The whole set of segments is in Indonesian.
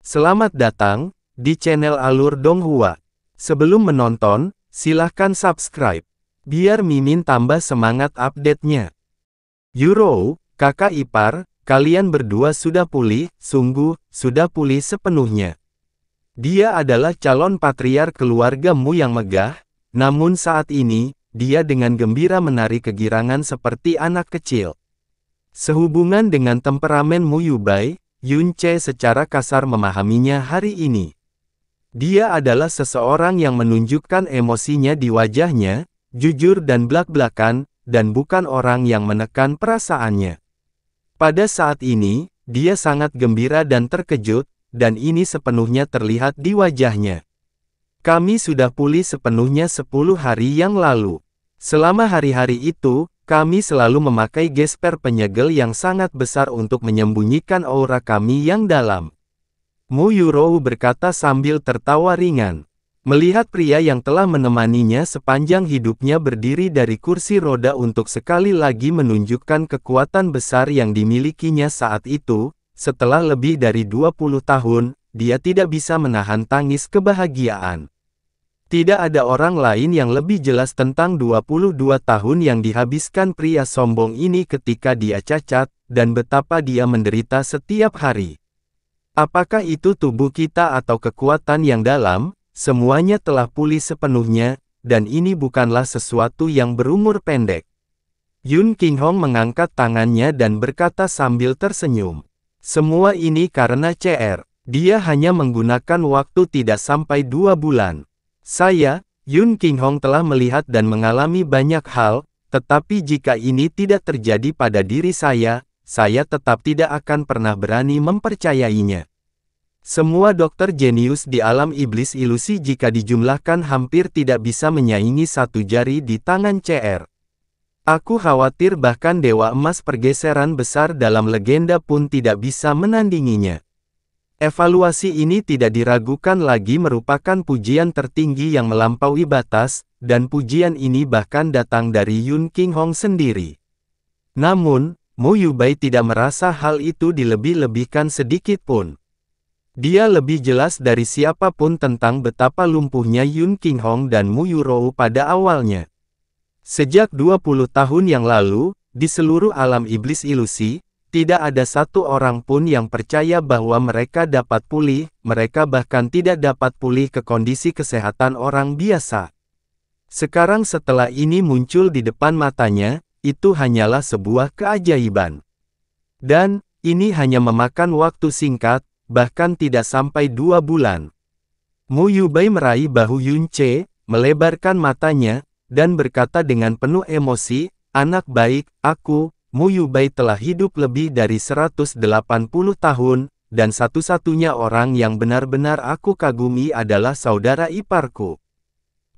Selamat datang di channel Alur Donghua. Sebelum menonton, silahkan subscribe, biar Mimin tambah semangat update-nya. Yuro, kakak ipar, kalian berdua sudah pulih, sungguh, sudah pulih sepenuhnya. Dia adalah calon patriark keluargamu yang megah, namun saat ini, dia dengan gembira menarik kegirangan seperti anak kecil. Sehubungan dengan temperamen Mu Yubai, Yun Che secara kasar memahaminya hari ini. Dia adalah seseorang yang menunjukkan emosinya di wajahnya, jujur dan blak-blakan, dan bukan orang yang menekan perasaannya. Pada saat ini, dia sangat gembira dan terkejut, dan ini sepenuhnya terlihat di wajahnya. Kami sudah pulih sepenuhnya 10 hari yang lalu. Selama hari-hari itu, kami selalu memakai gesper penyegel yang sangat besar untuk menyembunyikan aura kami yang dalam. Mu Yurou berkata sambil tertawa ringan. Melihat pria yang telah menemaninya sepanjang hidupnya berdiri dari kursi roda untuk sekali lagi menunjukkan kekuatan besar yang dimilikinya saat itu, setelah lebih dari 20 tahun, dia tidak bisa menahan tangis kebahagiaan. Tidak ada orang lain yang lebih jelas tentang 22 tahun yang dihabiskan pria sombong ini ketika dia cacat, dan betapa dia menderita setiap hari. Apakah itu tubuh kita atau kekuatan yang dalam, semuanya telah pulih sepenuhnya, dan ini bukanlah sesuatu yang berumur pendek. Yun Qinghong mengangkat tangannya dan berkata sambil tersenyum. Semua ini karena CR. Dia hanya menggunakan waktu tidak sampai 2 bulan. Saya, Yun Qinghong telah melihat dan mengalami banyak hal, tetapi jika ini tidak terjadi pada diri saya tetap tidak akan pernah berani mempercayainya. Semua dokter jenius di alam iblis ilusi jika dijumlahkan hampir tidak bisa menyaingi satu jari di tangan CR. Aku khawatir bahkan Dewa Emas pergeseran besar dalam legenda pun tidak bisa menandinginya. Evaluasi ini tidak diragukan lagi merupakan pujian tertinggi yang melampaui batas, dan pujian ini bahkan datang dari Yun Qinghong sendiri. Namun, Mu Yubai tidak merasa hal itu dilebih-lebihkan sedikit pun. Dia lebih jelas dari siapapun tentang betapa lumpuhnya Yun Qinghong dan Mu Yurou pada awalnya. Sejak 20 tahun yang lalu, di seluruh alam iblis ilusi, tidak ada satu orang pun yang percaya bahwa mereka dapat pulih, mereka bahkan tidak dapat pulih ke kondisi kesehatan orang biasa. Sekarang setelah ini muncul di depan matanya, itu hanyalah sebuah keajaiban. Dan, ini hanya memakan waktu singkat, bahkan tidak sampai 2 bulan. Mu Yubai meraih bahu Yun Che, melebarkan matanya, dan berkata dengan penuh emosi, "Anak baik, aku, Mu Yubai telah hidup lebih dari 180 tahun, dan satu-satunya orang yang benar-benar aku kagumi adalah saudara iparku.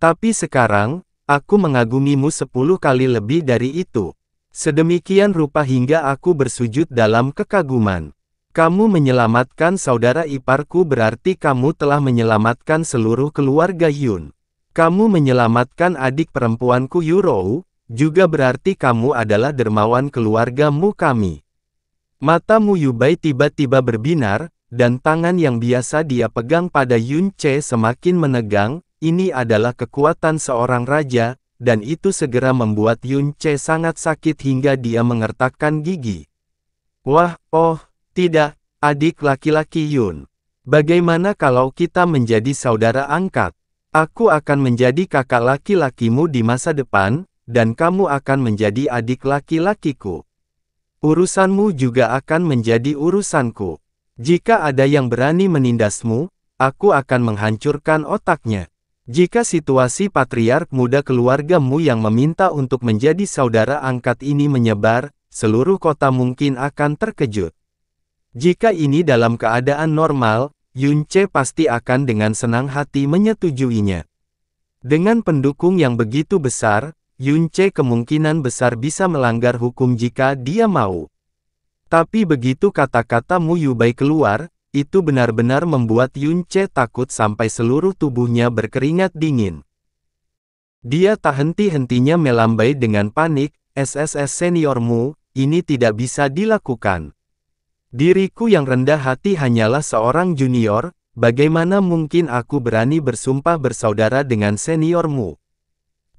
Tapi sekarang, aku mengagumimu 10 kali lebih dari itu. Sedemikian rupa hingga aku bersujud dalam kekaguman. Kamu menyelamatkan saudara iparku berarti kamu telah menyelamatkan seluruh keluarga Yun. Kamu menyelamatkan adik perempuanku Yurou, juga berarti kamu adalah dermawan keluargamu kami." Mata Mu Yubai tiba-tiba berbinar, dan tangan yang biasa dia pegang pada Yun Che semakin menegang. Ini adalah kekuatan seorang raja, dan itu segera membuat Yun Che sangat sakit hingga dia mengertakkan gigi. "Wah, oh, tidak, adik laki-laki Yun. Bagaimana kalau kita menjadi saudara angkat? Aku akan menjadi kakak laki-lakimu di masa depan, dan kamu akan menjadi adik laki-lakiku. Urusanmu juga akan menjadi urusanku. Jika ada yang berani menindasmu, aku akan menghancurkan otaknya." Jika situasi patriark muda keluargamu yang meminta untuk menjadi saudara angkat ini menyebar, seluruh kota mungkin akan terkejut. Jika ini dalam keadaan normal, Yun Che pasti akan dengan senang hati menyetujuinya. Dengan pendukung yang begitu besar, Yun Che kemungkinan besar bisa melanggar hukum jika dia mau. Tapi begitu kata-kata Mu Yubai keluar, itu benar-benar membuat Yun Che takut sampai seluruh tubuhnya berkeringat dingin. Dia tak henti-hentinya melambai dengan panik, "SSS seniormu, ini tidak bisa dilakukan. Diriku yang rendah hati hanyalah seorang junior, bagaimana mungkin aku berani bersumpah bersaudara dengan seniormu?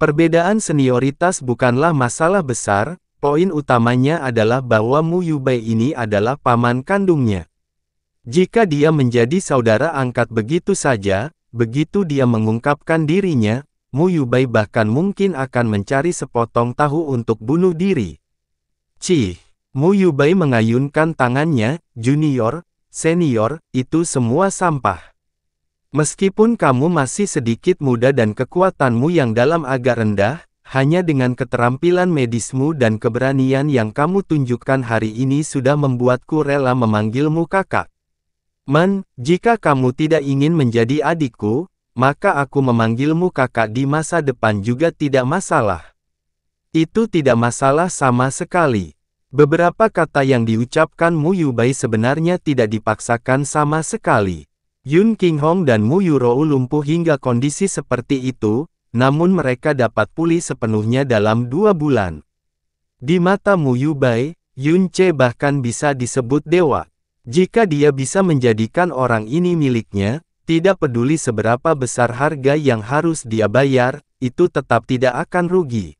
Perbedaan senioritas bukanlah masalah besar, poin utamanya adalah bahwa Mu Yubai ini adalah paman kandungnya. Jika dia menjadi saudara angkat begitu saja, begitu dia mengungkapkan dirinya, Mu Yubai bahkan mungkin akan mencari sepotong tahu untuk bunuh diri. Cih! Mu Yubai mengayunkan tangannya, junior, senior, itu semua sampah. Meskipun kamu masih sedikit muda dan kekuatanmu yang dalam agak rendah, hanya dengan keterampilan medismu dan keberanian yang kamu tunjukkan hari ini sudah membuatku rela memanggilmu kakak. Man, jika kamu tidak ingin menjadi adikku, maka aku memanggilmu kakak di masa depan juga tidak masalah. Itu tidak masalah sama sekali. Beberapa kata yang diucapkan Mu Yubai sebenarnya tidak dipaksakan sama sekali. Yun Qinghong dan Mu Yurou lumpuh hingga kondisi seperti itu, namun mereka dapat pulih sepenuhnya dalam 2 bulan. Di mata Mu Yubai, Yun Ce bahkan bisa disebut dewa. Jika dia bisa menjadikan orang ini miliknya, tidak peduli seberapa besar harga yang harus dia bayar, itu tetap tidak akan rugi.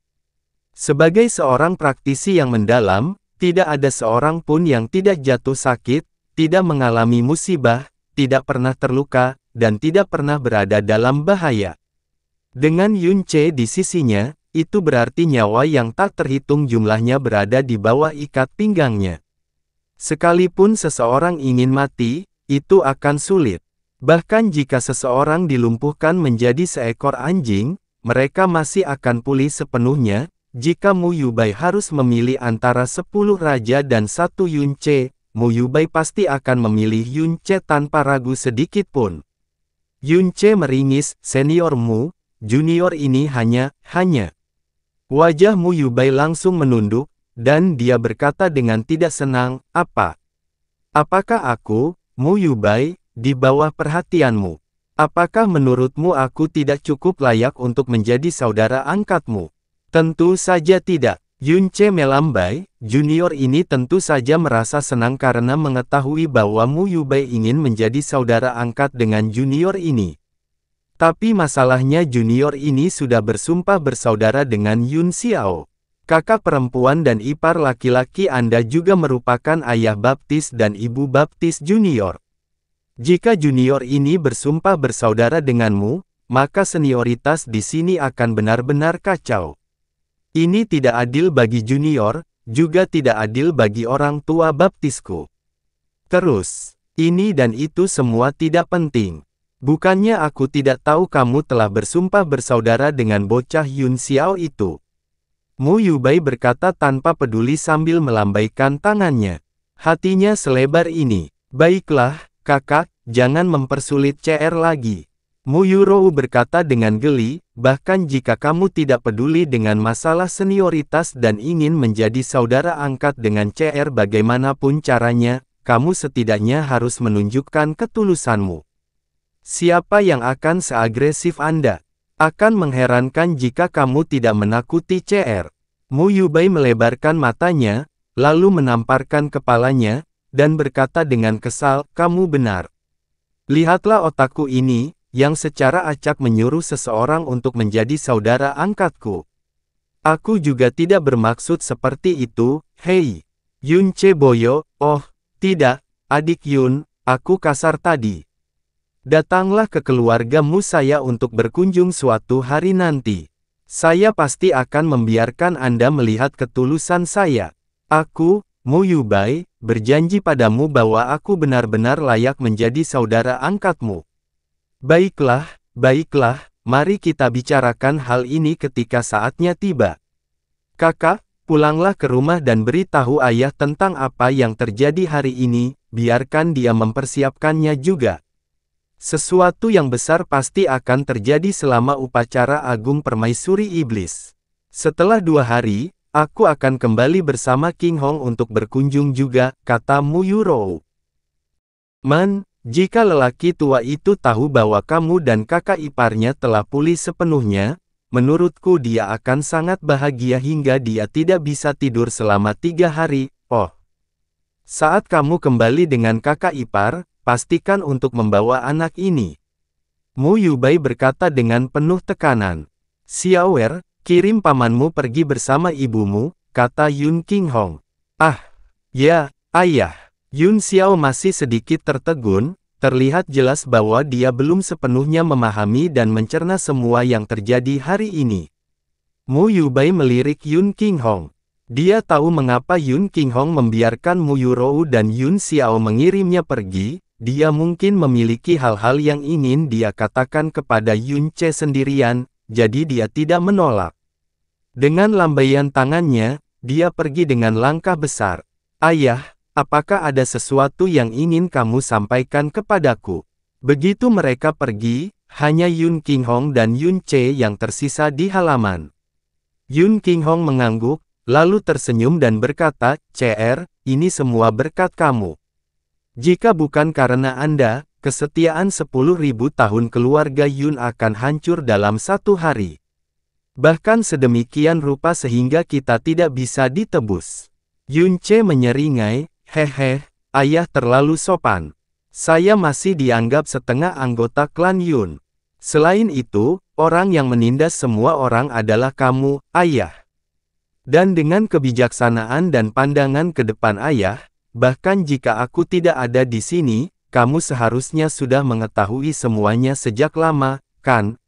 Sebagai seorang praktisi yang mendalam, tidak ada seorang pun yang tidak jatuh sakit, tidak mengalami musibah, tidak pernah terluka, dan tidak pernah berada dalam bahaya. Dengan Yun Ce di sisinya, itu berarti nyawa yang tak terhitung jumlahnya berada di bawah ikat pinggangnya. Sekalipun seseorang ingin mati, itu akan sulit. Bahkan jika seseorang dilumpuhkan menjadi seekor anjing, mereka masih akan pulih sepenuhnya. Jika Mu Yubai harus memilih antara 10 raja dan 1 Yun Ce, Mu Yubai pasti akan memilih Yun Ce tanpa ragu sedikit pun. Yun Ce meringis, seniormu, junior ini hanya. Wajah Mu Yubai langsung menunduk, dan dia berkata dengan tidak senang, apa? Apakah aku, Mu Yubai, di bawah perhatianmu? Apakah menurutmu aku tidak cukup layak untuk menjadi saudara angkatmu? Tentu saja tidak. Yun Ce melambai, junior ini tentu saja merasa senang karena mengetahui bahwa Mu Yubai ingin menjadi saudara angkat dengan junior ini. Tapi masalahnya junior ini sudah bersumpah bersaudara dengan Yun Xiao. Kakak perempuan dan ipar laki-laki Anda juga merupakan ayah baptis dan ibu baptis junior. Jika junior ini bersumpah bersaudara denganmu, maka senioritas di sini akan benar-benar kacau. Ini tidak adil bagi junior, juga tidak adil bagi orang tua baptisku. Terus, ini dan itu semua tidak penting. Bukannya aku tidak tahu kamu telah bersumpah bersaudara dengan bocah Yun Xiao itu. Mu Yubai berkata tanpa peduli sambil melambaikan tangannya. Hatinya selebar ini. Baiklah, kakak, jangan mempersulit CR lagi. Mu Yurou berkata dengan geli, bahkan jika kamu tidak peduli dengan masalah senioritas dan ingin menjadi saudara angkat dengan CR bagaimanapun caranya, kamu setidaknya harus menunjukkan ketulusanmu. Siapa yang akan seagresif Anda? Akan mengherankan jika kamu tidak menakuti CR. Mu Yubai melebarkan matanya, lalu menamparkan kepalanya, dan berkata dengan kesal, kamu benar. Lihatlah otakku ini, yang secara acak menyuruh seseorang untuk menjadi saudara angkatku. Aku juga tidak bermaksud seperti itu, hei. Yun Ce boyo, oh, tidak, adik Yun, aku kasar tadi. Datanglah ke keluargamu saya untuk berkunjung suatu hari nanti. Saya pasti akan membiarkan Anda melihat ketulusan saya. Aku, Mu Yubai, berjanji padamu bahwa aku benar-benar layak menjadi saudara angkatmu. Baiklah, mari kita bicarakan hal ini ketika saatnya tiba. Kakak, pulanglah ke rumah dan beritahu ayah tentang apa yang terjadi hari ini, biarkan dia mempersiapkannya juga. Sesuatu yang besar pasti akan terjadi selama upacara agung permaisuri iblis. Setelah 2 hari, aku akan kembali bersama Qinghong untuk berkunjung juga, kata Mu Yurou. Man, jika lelaki tua itu tahu bahwa kamu dan kakak iparnya telah pulih sepenuhnya, menurutku dia akan sangat bahagia hingga dia tidak bisa tidur selama 3 hari, oh. Saat kamu kembali dengan kakak ipar, pastikan untuk membawa anak ini. Mu Yubai berkata dengan penuh tekanan. Xiaoer, kirim pamanmu pergi bersama ibumu, kata Yun Qinghong. Ah, ya, ayah. Yun Xiao masih sedikit tertegun, terlihat jelas bahwa dia belum sepenuhnya memahami dan mencerna semua yang terjadi hari ini. Mu Yubai melirik Yun Qinghong. Dia tahu mengapa Yun Qinghong membiarkan Mu Yurou dan Yun Xiao mengirimnya pergi, dia mungkin memiliki hal-hal yang ingin dia katakan kepada Yun Ce sendirian, jadi dia tidak menolak. Dengan lambaian tangannya, dia pergi dengan langkah besar. Ayah, apakah ada sesuatu yang ingin kamu sampaikan kepadaku? Begitu mereka pergi, hanya Yun Qinghong dan Yun Ce yang tersisa di halaman. Yun Qinghong mengangguk, lalu tersenyum dan berkata, "CR, ini semua berkat kamu. Jika bukan karena Anda, kesetiaan 10.000 tahun keluarga Yun akan hancur dalam satu hari. Bahkan sedemikian rupa sehingga kita tidak bisa ditebus." Yun Ce menyeringai, "Hehe, ayah terlalu sopan. Saya masih dianggap setengah anggota klan Yun. Selain itu, orang yang menindas semua orang adalah kamu, ayah. Dan dengan kebijaksanaan dan pandangan ke depan ayah, bahkan jika aku tidak ada di sini, kamu seharusnya sudah mengetahui semuanya sejak lama, kan?"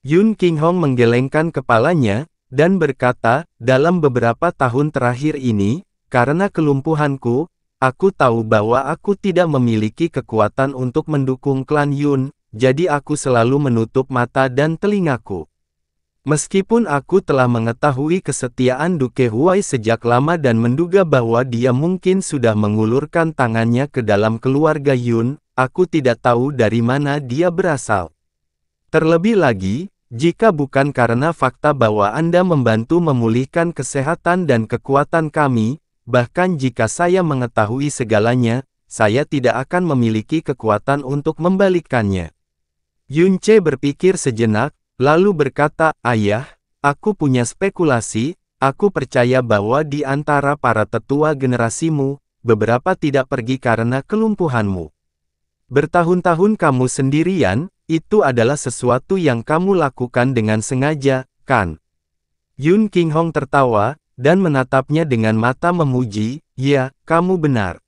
Yun Qinghong menggelengkan kepalanya, dan berkata, "Dalam beberapa tahun terakhir ini, karena kelumpuhanku, aku tahu bahwa aku tidak memiliki kekuatan untuk mendukung klan Yun, jadi aku selalu menutup mata dan telingaku. Meskipun aku telah mengetahui kesetiaan Duke Huai sejak lama dan menduga bahwa dia mungkin sudah mengulurkan tangannya ke dalam keluarga Yun, aku tidak tahu dari mana dia berasal. Terlebih lagi, jika bukan karena fakta bahwa Anda membantu memulihkan kesehatan dan kekuatan kami, bahkan jika saya mengetahui segalanya, saya tidak akan memiliki kekuatan untuk membalikkannya." Yun Ce berpikir sejenak, lalu berkata, "Ayah, aku punya spekulasi, aku percaya bahwa di antara para tetua generasimu, beberapa tidak pergi karena kelumpuhanmu. Bertahun-tahun kamu sendirian, itu adalah sesuatu yang kamu lakukan dengan sengaja, kan?" Yun Qinghong tertawa, dan menatapnya dengan mata memuji, "Ya, kamu benar.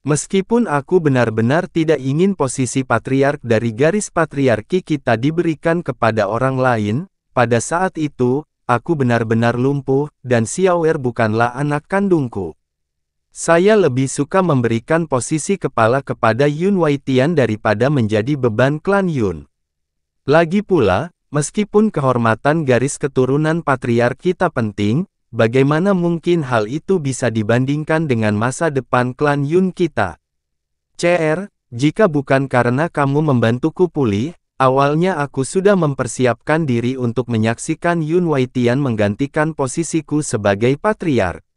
Meskipun aku benar-benar tidak ingin posisi patriark dari garis patriarki kita diberikan kepada orang lain, pada saat itu, aku benar-benar lumpuh, dan Xiaoer bukanlah anak kandungku. Saya lebih suka memberikan posisi kepala kepada Yun Waitian daripada menjadi beban klan Yun. Lagi pula, meskipun kehormatan garis keturunan patriark kita penting, bagaimana mungkin hal itu bisa dibandingkan dengan masa depan klan Yun kita? CR, jika bukan karena kamu membantuku pulih, awalnya aku sudah mempersiapkan diri untuk menyaksikan Yun Waitian menggantikan posisiku sebagai patriark.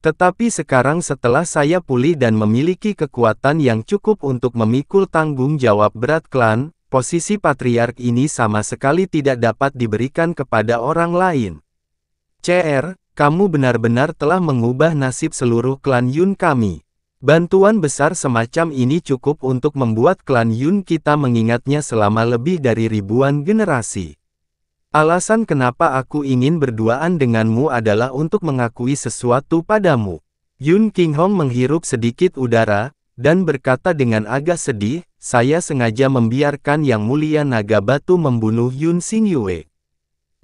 Tetapi sekarang setelah saya pulih dan memiliki kekuatan yang cukup untuk memikul tanggung jawab berat klan, posisi patriark ini sama sekali tidak dapat diberikan kepada orang lain. CR, kamu benar-benar telah mengubah nasib seluruh klan Yun kami. Bantuan besar semacam ini cukup untuk membuat klan Yun kita mengingatnya selama lebih dari ribuan generasi. Alasan kenapa aku ingin berduaan denganmu adalah untuk mengakui sesuatu padamu." Yun Qinghong menghirup sedikit udara, dan berkata dengan agak sedih, "Saya sengaja membiarkan Yang Mulia Naga Batu membunuh Yun Xingyue.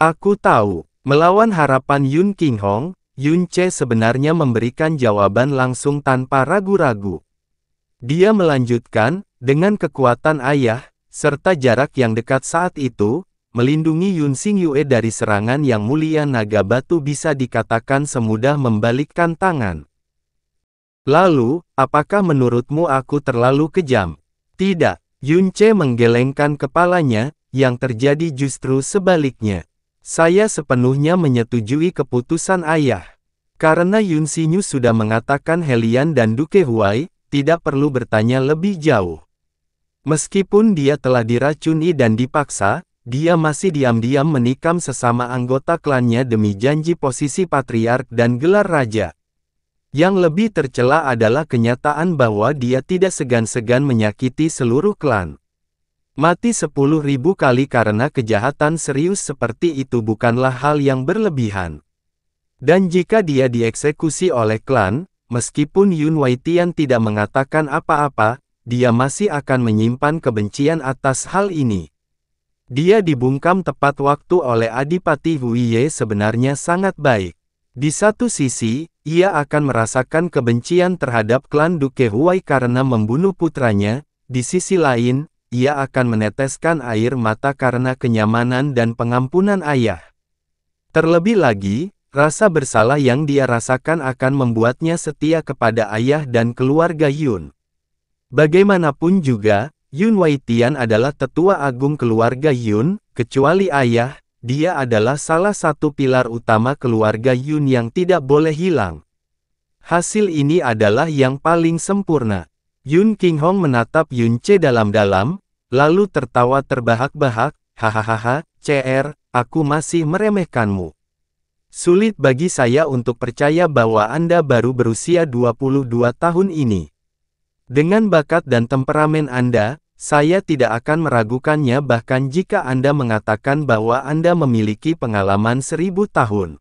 Aku tahu." Melawan harapan Yun Qinghong, Yun Ce sebenarnya memberikan jawaban langsung tanpa ragu-ragu. Dia melanjutkan, "Dengan kekuatan ayah, serta jarak yang dekat saat itu, melindungi Yun Xingyue dari serangan Yang Mulia Naga Batu bisa dikatakan semudah membalikkan tangan. Lalu, apakah menurutmu aku terlalu kejam?" "Tidak." Yun Ce menggelengkan kepalanya, "Yang terjadi justru sebaliknya. Saya sepenuhnya menyetujui keputusan ayah. Karena Yun Xinyu sudah mengatakan Helian dan Duke Huai, tidak perlu bertanya lebih jauh. Meskipun dia telah diracuni dan dipaksa, dia masih diam-diam menikam sesama anggota klannya demi janji posisi patriark dan gelar raja. Yang lebih tercela adalah kenyataan bahwa dia tidak segan-segan menyakiti seluruh klan. Mati 10.000 kali karena kejahatan serius seperti itu bukanlah hal yang berlebihan. Dan jika dia dieksekusi oleh klan, meskipun Yun Waitian tidak mengatakan apa-apa, dia masih akan menyimpan kebencian atas hal ini. Dia dibungkam tepat waktu oleh Adipati Huiye sebenarnya sangat baik. Di satu sisi, ia akan merasakan kebencian terhadap klan Duke Huai karena membunuh putranya, di sisi lain, ia akan meneteskan air mata karena kenyamanan dan pengampunan ayah. Terlebih lagi, rasa bersalah yang dia rasakan akan membuatnya setia kepada ayah dan keluarga Yun. Bagaimanapun juga, Yun Waitian adalah tetua agung keluarga Yun, kecuali ayah. Dia adalah salah satu pilar utama keluarga Yun yang tidak boleh hilang. Hasil ini adalah yang paling sempurna. Yun Qinghong menatap Yun Ce dalam-dalam, lalu tertawa terbahak-bahak, hahaha, CR, aku masih meremehkanmu. Sulit bagi saya untuk percaya bahwa Anda baru berusia 22 tahun ini. Dengan bakat dan temperamen Anda, saya tidak akan meragukannya bahkan jika Anda mengatakan bahwa Anda memiliki pengalaman 1000 tahun.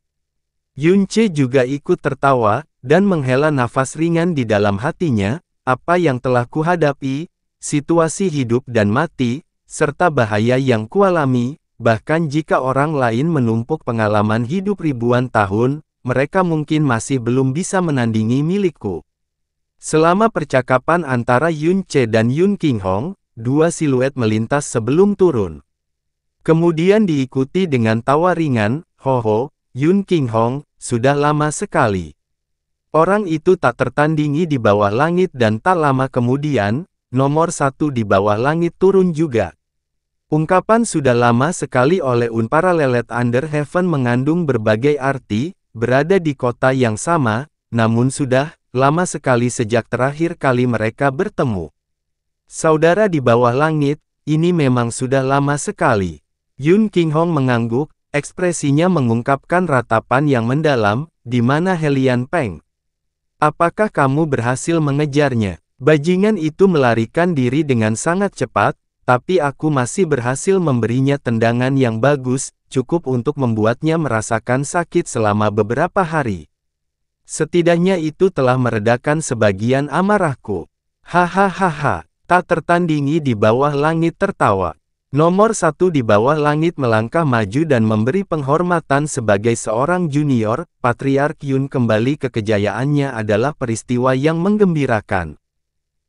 Yun Ce juga ikut tertawa, dan menghela nafas ringan di dalam hatinya, apa yang telah kuhadapi, situasi hidup dan mati, serta bahaya yang kualami, bahkan jika orang lain menumpuk pengalaman hidup ribuan tahun, mereka mungkin masih belum bisa menandingi milikku. Selama percakapan antara Yun Ce dan Yun Qinghong, dua siluet melintas sebelum turun. Kemudian diikuti dengan tawa ringan, "Hoho, Yun Qinghong, sudah lama sekali." Orang itu tak tertandingi di bawah langit dan tak lama kemudian, nomor 1 di bawah langit turun juga. Ungkapan "sudah lama sekali" oleh Unpara Lelet Under Heaven mengandung berbagai arti, berada di kota yang sama, namun sudah lama sekali sejak terakhir kali mereka bertemu. Saudara di bawah langit, ini memang sudah lama sekali. Yun Qinghong mengangguk, ekspresinya mengungkapkan ratapan yang mendalam, di mana Helian Peng? Apakah kamu berhasil mengejarnya? Bajingan itu melarikan diri dengan sangat cepat, tapi aku masih berhasil memberinya tendangan yang bagus, cukup untuk membuatnya merasakan sakit selama beberapa hari. Setidaknya itu telah meredakan sebagian amarahku. Hahaha. Tak tertandingi di bawah langit tertawa. Nomor 1 di bawah langit melangkah maju dan memberi penghormatan sebagai seorang junior. Patriark Yun kembali ke kejayaannya adalah peristiwa yang menggembirakan.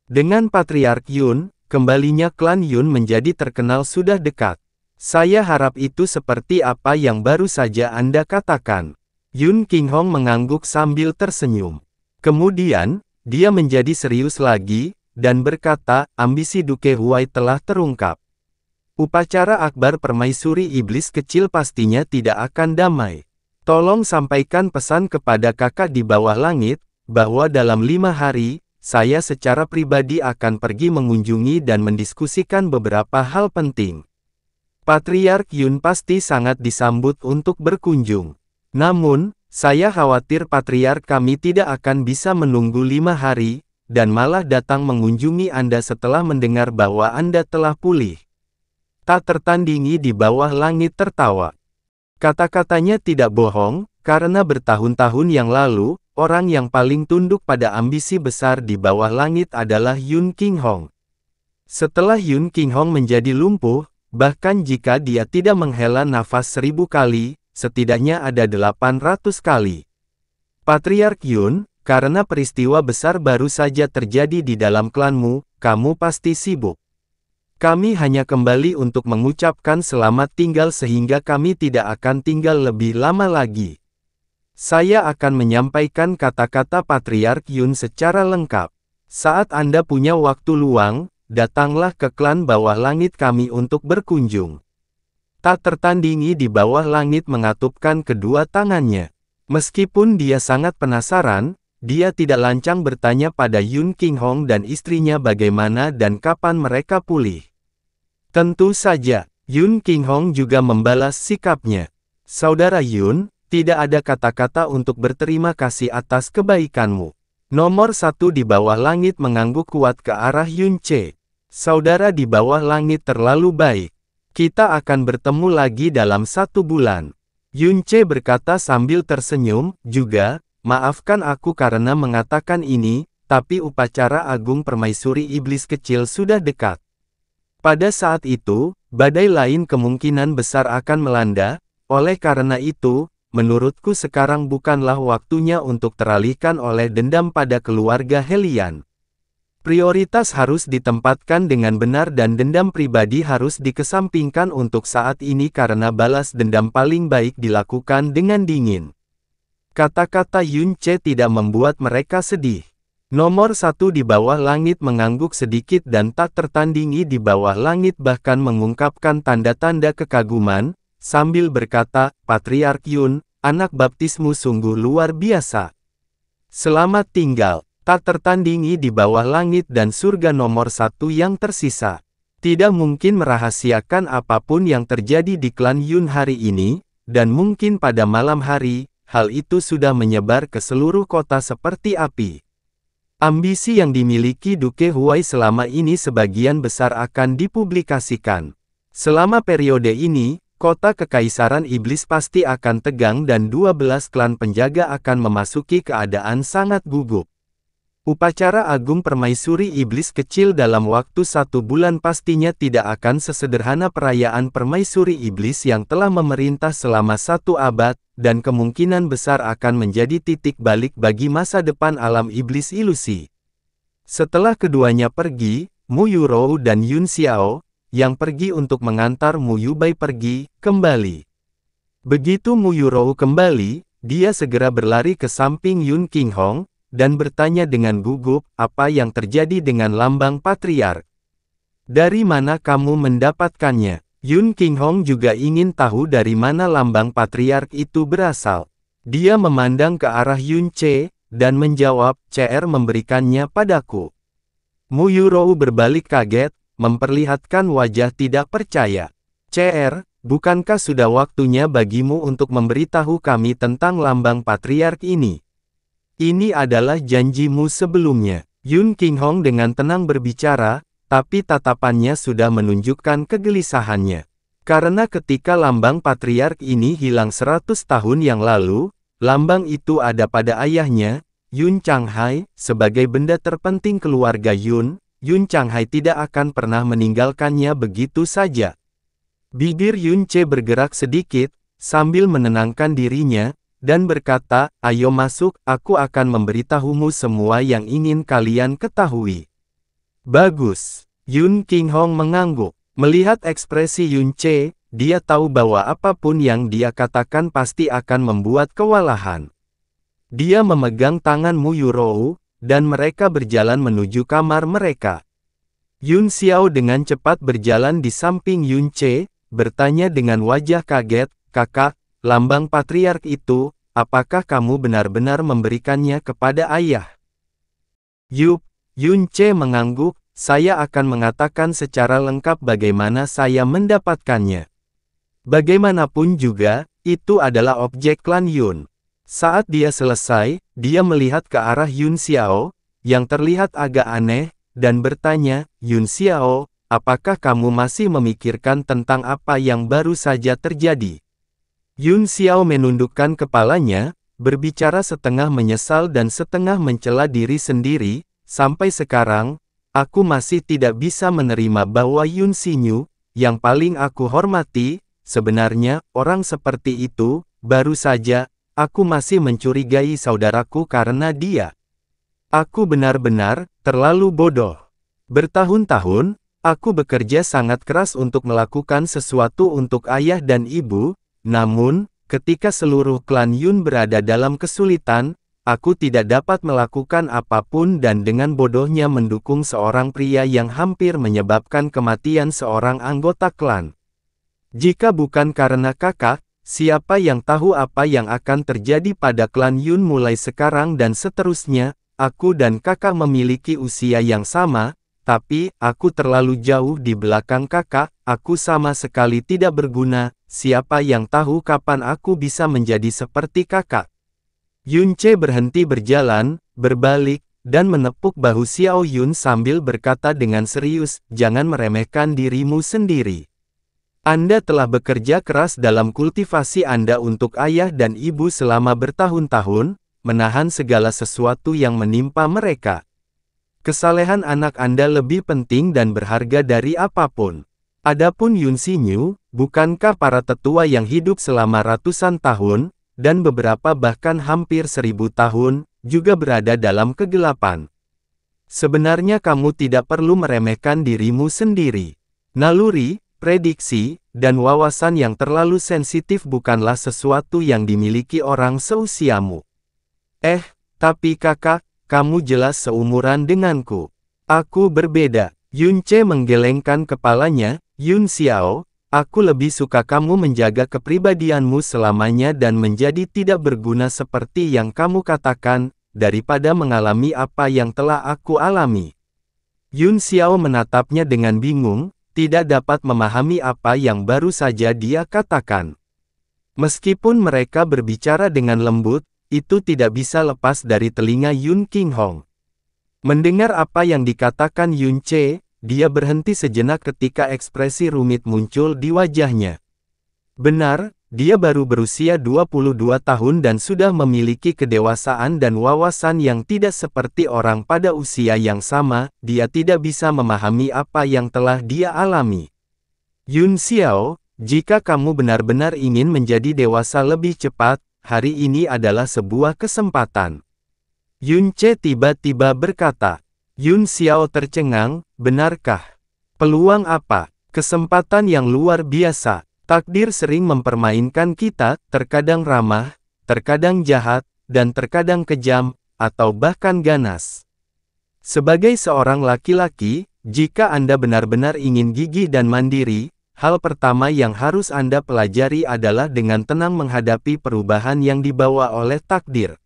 Dengan Patriark Yun, kembalinya klan Yun menjadi terkenal sudah dekat. Saya harap itu seperti apa yang baru saja Anda katakan. Yun Qinghong mengangguk sambil tersenyum. Kemudian, dia menjadi serius lagi, dan berkata, ambisi Duke Huai telah terungkap. Upacara akbar permaisuri iblis kecil pastinya tidak akan damai. Tolong sampaikan pesan kepada kakak di bawah langit, bahwa dalam 5 hari, saya secara pribadi akan pergi mengunjungi dan mendiskusikan beberapa hal penting. Patriark Yun pasti sangat disambut untuk berkunjung. Namun, saya khawatir Patriark kami tidak akan bisa menunggu 5 hari, dan malah datang mengunjungi Anda setelah mendengar bahwa Anda telah pulih. Tak tertandingi di bawah langit tertawa. Kata-katanya tidak bohong, karena bertahun-tahun yang lalu, orang yang paling tunduk pada ambisi besar di bawah langit adalah Yun Qinghong. Setelah Yun Qinghong menjadi lumpuh, bahkan jika dia tidak menghela nafas 1000 kali, setidaknya ada 800 kali. Patriark Yun, karena peristiwa besar baru saja terjadi di dalam klanmu, kamu pasti sibuk. Kami hanya kembali untuk mengucapkan selamat tinggal sehingga kami tidak akan tinggal lebih lama lagi. Saya akan menyampaikan kata-kata Patriark Yun secara lengkap. Saat Anda punya waktu luang, datanglah ke klan bawah langit kami untuk berkunjung. Tak tertandingi di bawah langit mengatupkan kedua tangannya. Meskipun dia sangat penasaran, dia tidak lancang bertanya pada Yun Qinghong dan istrinya bagaimana dan kapan mereka pulih. Tentu saja, Yun Qinghong juga membalas sikapnya. Saudara Yun, Tidak ada kata-kata untuk berterima kasih atas kebaikanmu. Nomor 1 di bawah langit mengangguk kuat ke arah Yunche. Saudara di bawah langit terlalu baik. Kita akan bertemu lagi dalam 1 bulan. Yunche berkata sambil tersenyum, juga, maafkan aku karena mengatakan ini, tapi upacara agung permaisuri iblis kecil sudah dekat. Pada saat itu, badai lain kemungkinan besar akan melanda, oleh karena itu, menurutku sekarang bukanlah waktunya untuk teralihkan oleh dendam pada keluarga Helian. Prioritas harus ditempatkan dengan benar dan dendam pribadi harus dikesampingkan untuk saat ini karena balas dendam paling baik dilakukan dengan dingin. Kata-kata Yunche tidak membuat mereka sedih. Nomor 1 di bawah langit mengangguk sedikit dan tak tertandingi di bawah langit bahkan mengungkapkan tanda-tanda kekaguman, sambil berkata, Patriark Yun, anak baptismu sungguh luar biasa. Selamat tinggal. Tak tertandingi di bawah langit dan surga nomor 1 yang tersisa. Tidak mungkin merahasiakan apapun yang terjadi di klan Yun hari ini, dan mungkin pada malam hari, hal itu sudah menyebar ke seluruh kota seperti api. Ambisi yang dimiliki Duke Huai selama ini sebagian besar akan dipublikasikan. Selama periode ini, kota Kekaisaran Iblis pasti akan tegang dan 12 klan penjaga akan memasuki keadaan sangat gugup. Upacara agung permaisuri iblis kecil dalam waktu 1 bulan pastinya tidak akan sesederhana perayaan permaisuri iblis yang telah memerintah selama 1 abad, dan kemungkinan besar akan menjadi titik balik bagi masa depan alam iblis ilusi. Setelah keduanya pergi, Mu Yurou dan Yun Xiao, yang pergi untuk mengantar Mu Yubai pergi, kembali. Begitu Mu Yurou kembali, dia segera berlari ke samping Yun Qinghong, dan bertanya dengan gugup, apa yang terjadi dengan lambang patriark? Dari mana kamu mendapatkannya? Yun Qinghong juga ingin tahu dari mana lambang patriark itu berasal. Dia memandang ke arah Yunche, dan menjawab, CR memberikannya padaku. Mu Yurou berbalik kaget, memperlihatkan wajah tidak percaya. CR, bukankah sudah waktunya bagimu untuk memberitahu kami tentang lambang patriark ini? Ini adalah janjimu sebelumnya. Yun Qinghong dengan tenang berbicara, tapi tatapannya sudah menunjukkan kegelisahannya. Karena ketika lambang patriark ini hilang 100 tahun yang lalu, lambang itu ada pada ayahnya, Yun Changhai, sebagai benda terpenting keluarga Yun, Yun Changhai tidak akan pernah meninggalkannya begitu saja. Bibir Yunche bergerak sedikit, sambil menenangkan dirinya, dan berkata, ayo masuk, aku akan memberitahumu semua yang ingin kalian ketahui. Bagus. Yun Qinghong mengangguk. Melihat ekspresi Yunche, dia tahu bahwa apapun yang dia katakan pasti akan membuat kewalahan. Dia memegang tangan Mu Yurou, dan mereka berjalan menuju kamar mereka. Yun Xiao dengan cepat berjalan di samping Yunche, bertanya dengan wajah kaget, kakak, lambang patriark itu, apakah kamu benar-benar memberikannya kepada ayah? Yup, Yunche mengangguk, saya akan mengatakan secara lengkap bagaimana saya mendapatkannya. Bagaimanapun juga, itu adalah objek klan Yun. Saat dia selesai, dia melihat ke arah Yun Xiao, yang terlihat agak aneh, dan bertanya, Yun Xiao, apakah kamu masih memikirkan tentang apa yang baru saja terjadi? Yun Xiao menundukkan kepalanya, berbicara setengah menyesal dan setengah mencela diri sendiri, sampai sekarang, aku masih tidak bisa menerima bahwa Yun Xinyu, yang paling aku hormati, sebenarnya, orang seperti itu, baru saja, aku masih mencurigai saudaraku karena dia. Aku benar-benar, terlalu bodoh. Bertahun-tahun, aku bekerja sangat keras untuk melakukan sesuatu untuk ayah dan ibu, namun, ketika seluruh klan Yun berada dalam kesulitan, aku tidak dapat melakukan apapun dan dengan bodohnya mendukung seorang pria yang hampir menyebabkan kematian seorang anggota klan. Jika bukan karena kakak, siapa yang tahu apa yang akan terjadi pada klan Yun mulai sekarang dan seterusnya, aku dan kakak memiliki usia yang sama, tapi aku terlalu jauh di belakang kakak, aku sama sekali tidak berguna, siapa yang tahu kapan aku bisa menjadi seperti kakak. Yunce berhenti berjalan, berbalik, dan menepuk bahu Xiao Yun sambil berkata dengan serius, jangan meremehkan dirimu sendiri. Anda telah bekerja keras dalam kultivasi Anda untuk ayah dan ibu selama bertahun-tahun, menahan segala sesuatu yang menimpa mereka. Kesalehan anak Anda lebih penting dan berharga dari apapun. Adapun Yun Xinyu, bukankah para tetua yang hidup selama ratusan tahun, dan beberapa bahkan hampir 1000 tahun, juga berada dalam kegelapan? Sebenarnya kamu tidak perlu meremehkan dirimu sendiri. Naluri, prediksi, dan wawasan yang terlalu sensitif bukanlah sesuatu yang dimiliki orang seusiamu. Tapi kakak, kamu jelas seumuran denganku. Aku berbeda. Yunce menggelengkan kepalanya, Yun Xiao, aku lebih suka kamu menjaga kepribadianmu selamanya dan menjadi tidak berguna seperti yang kamu katakan, daripada mengalami apa yang telah aku alami. Yun Xiao menatapnya dengan bingung, tidak dapat memahami apa yang baru saja dia katakan. Meskipun mereka berbicara dengan lembut, itu tidak bisa lepas dari telinga Yun Qinghong. Mendengar apa yang dikatakan Yunce, dia berhenti sejenak ketika ekspresi rumit muncul di wajahnya. Benar, dia baru berusia 22 tahun dan sudah memiliki kedewasaan dan wawasan yang tidak seperti orang pada usia yang sama, dia tidak bisa memahami apa yang telah dia alami. Yun Xiao, jika kamu benar-benar ingin menjadi dewasa lebih cepat, hari ini adalah sebuah kesempatan. Yunce tiba-tiba berkata. Yun Xiao tercengang, benarkah? Peluang apa? Kesempatan yang luar biasa. Takdir sering mempermainkan kita, terkadang ramah, terkadang jahat, dan terkadang kejam, atau bahkan ganas. Sebagai seorang laki-laki, jika Anda benar-benar ingin gigih dan mandiri, hal pertama yang harus Anda pelajari adalah dengan tenang menghadapi perubahan yang dibawa oleh takdir.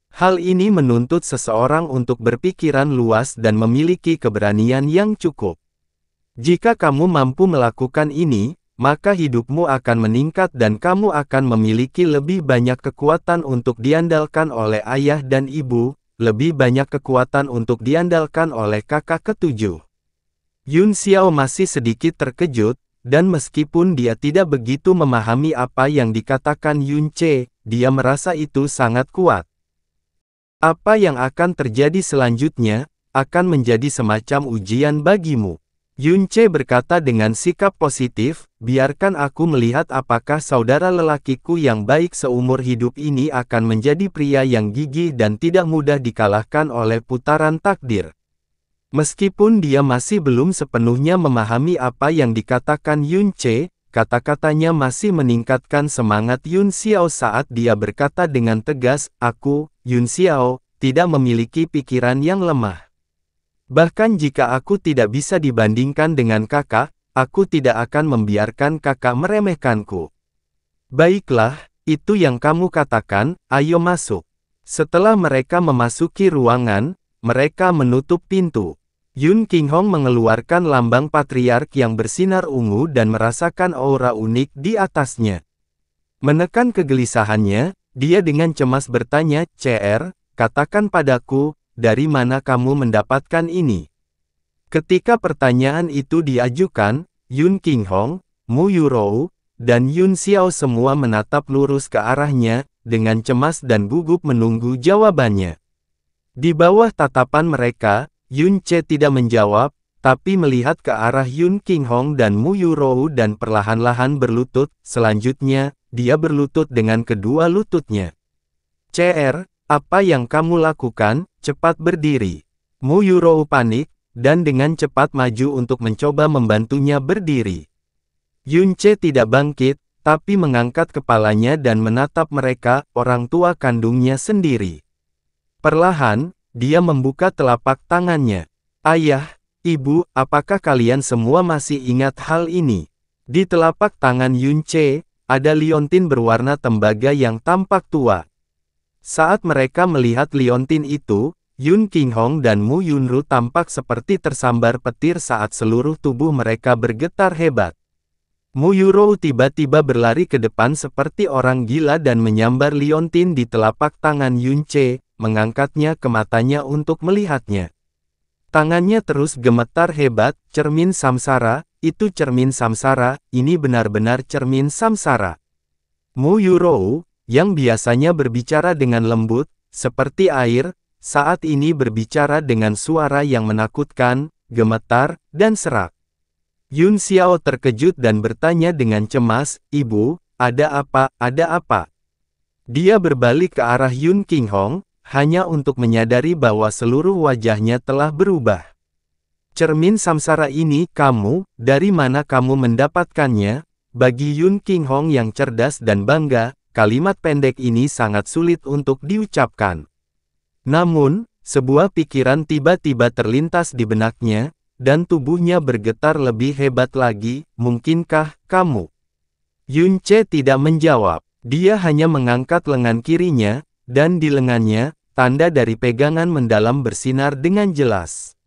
Hal ini menuntut seseorang untuk berpikiran luas dan memiliki keberanian yang cukup. Jika kamu mampu melakukan ini, maka hidupmu akan meningkat dan kamu akan memiliki lebih banyak kekuatan untuk diandalkan oleh ayah dan ibu, lebih banyak kekuatan untuk diandalkan oleh kakak ketujuh. Yun Xiao masih sedikit terkejut, dan meskipun dia tidak begitu memahami apa yang dikatakan Yunce, dia merasa itu sangat kuat. Apa yang akan terjadi selanjutnya, akan menjadi semacam ujian bagimu. Yunce berkata dengan sikap positif, biarkan aku melihat apakah saudara lelakiku yang baik seumur hidup ini akan menjadi pria yang gigih dan tidak mudah dikalahkan oleh putaran takdir. Meskipun dia masih belum sepenuhnya memahami apa yang dikatakan Yunce, kata-katanya masih meningkatkan semangat Yun Xiao saat dia berkata dengan tegas, aku, Yun Xiao, tidak memiliki pikiran yang lemah. Bahkan jika aku tidak bisa dibandingkan dengan kakak, aku tidak akan membiarkan kakak meremehkanku. Baiklah, itu yang kamu katakan, ayo masuk. Setelah mereka memasuki ruangan, mereka menutup pintu. Yun Qinghong mengeluarkan lambang patriark yang bersinar ungu dan merasakan aura unik di atasnya. Menekan kegelisahannya, dia dengan cemas bertanya, CR, katakan padaku, dari mana kamu mendapatkan ini? Ketika pertanyaan itu diajukan, Yun Qinghong, Mu Yurou, dan Yun Xiao semua menatap lurus ke arahnya, dengan cemas dan gugup menunggu jawabannya. Di bawah tatapan mereka, Yunce tidak menjawab, tapi melihat ke arah Yun Qinghong dan Mu Yurou dan perlahan-lahan berlutut, selanjutnya, dia berlutut dengan kedua lututnya. CR, apa yang kamu lakukan, cepat berdiri. Mu Yurou panik, dan dengan cepat maju untuk mencoba membantunya berdiri. Yunce tidak bangkit, tapi mengangkat kepalanya dan menatap mereka, orang tua kandungnya sendiri. Perlahan, dia membuka telapak tangannya. Ayah, ibu, apakah kalian semua masih ingat hal ini? Di telapak tangan Yunce, ada liontin berwarna tembaga yang tampak tua. Saat mereka melihat liontin itu, Yun Qinghong dan Mu Yunru tampak seperti tersambar petir saat seluruh tubuh mereka bergetar hebat. Mu Yunru tiba-tiba berlari ke depan seperti orang gila dan menyambar liontin di telapak tangan Yun Ce, mengangkatnya ke matanya untuk melihatnya. Tangannya terus gemetar hebat. Cermin samsara, itu cermin samsara, ini benar-benar cermin samsara. Mu Yunru, yang biasanya berbicara dengan lembut, seperti air, saat ini berbicara dengan suara yang menakutkan, gemetar, dan serak. Yun Xiao terkejut dan bertanya dengan cemas, "Ibu, ada apa, ada apa?" Dia berbalik ke arah Yun Qinghong, hanya untuk menyadari bahwa seluruh wajahnya telah berubah. "Cermin samsara ini, kamu, dari mana kamu mendapatkannya?" Bagi Yun Qinghong yang cerdas dan bangga, kalimat pendek ini sangat sulit untuk diucapkan. Namun, sebuah pikiran tiba-tiba terlintas di benaknya, dan tubuhnya bergetar lebih hebat lagi. "Mungkinkah kamu?" Yun Ce tidak menjawab. Dia hanya mengangkat lengan kirinya, dan di lengannya, tanda dari pegangan mendalam bersinar dengan jelas.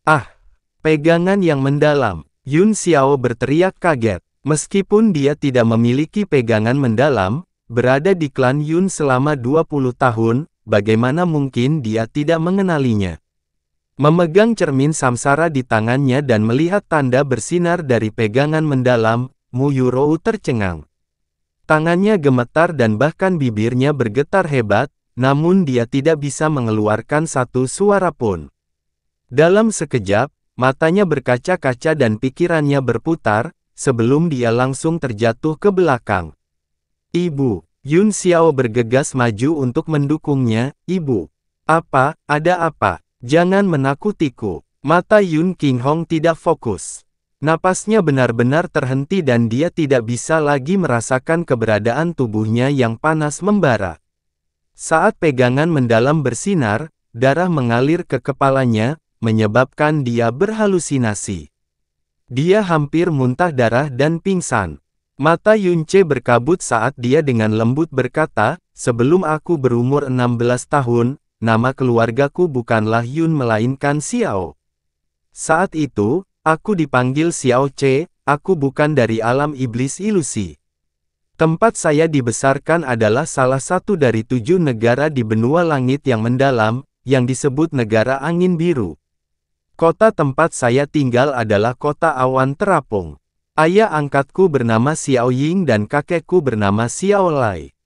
"Ah! Pegangan yang mendalam!" Yun Xiao berteriak kaget. Meskipun dia tidak memiliki pegangan mendalam, berada di klan Yun selama 20 tahun, bagaimana mungkin dia tidak mengenalinya? Memegang cermin samsara di tangannya dan melihat tanda bersinar dari pegangan mendalam, Mu Yunru tercengang. Tangannya gemetar dan bahkan bibirnya bergetar hebat, namun dia tidak bisa mengeluarkan satu suara pun. Dalam sekejap, matanya berkaca-kaca dan pikirannya berputar, sebelum dia langsung terjatuh ke belakang. "Ibu!" Yun Xiao bergegas maju untuk mendukungnya. "Ibu, apa, ada apa? Jangan menakutiku." Mata Yun Qinghong tidak fokus. Napasnya benar-benar terhenti dan dia tidak bisa lagi merasakan keberadaan tubuhnya yang panas membara. Saat pegangan mendalam bersinar, darah mengalir ke kepalanya, menyebabkan dia berhalusinasi. Dia hampir muntah darah dan pingsan. Mata Yun Ce berkabut saat dia dengan lembut berkata, "Sebelum aku berumur 16 tahun, nama keluargaku bukanlah Yun melainkan Xiao. Saat itu, aku dipanggil Xiao Ce, aku bukan dari alam iblis ilusi. Tempat saya dibesarkan adalah salah satu dari 7 negara di benua langit yang mendalam, yang disebut negara angin biru. Kota tempat saya tinggal adalah kota awan terapung. Ayah angkatku bernama Xiao Ying dan kakekku bernama Xiao Lai.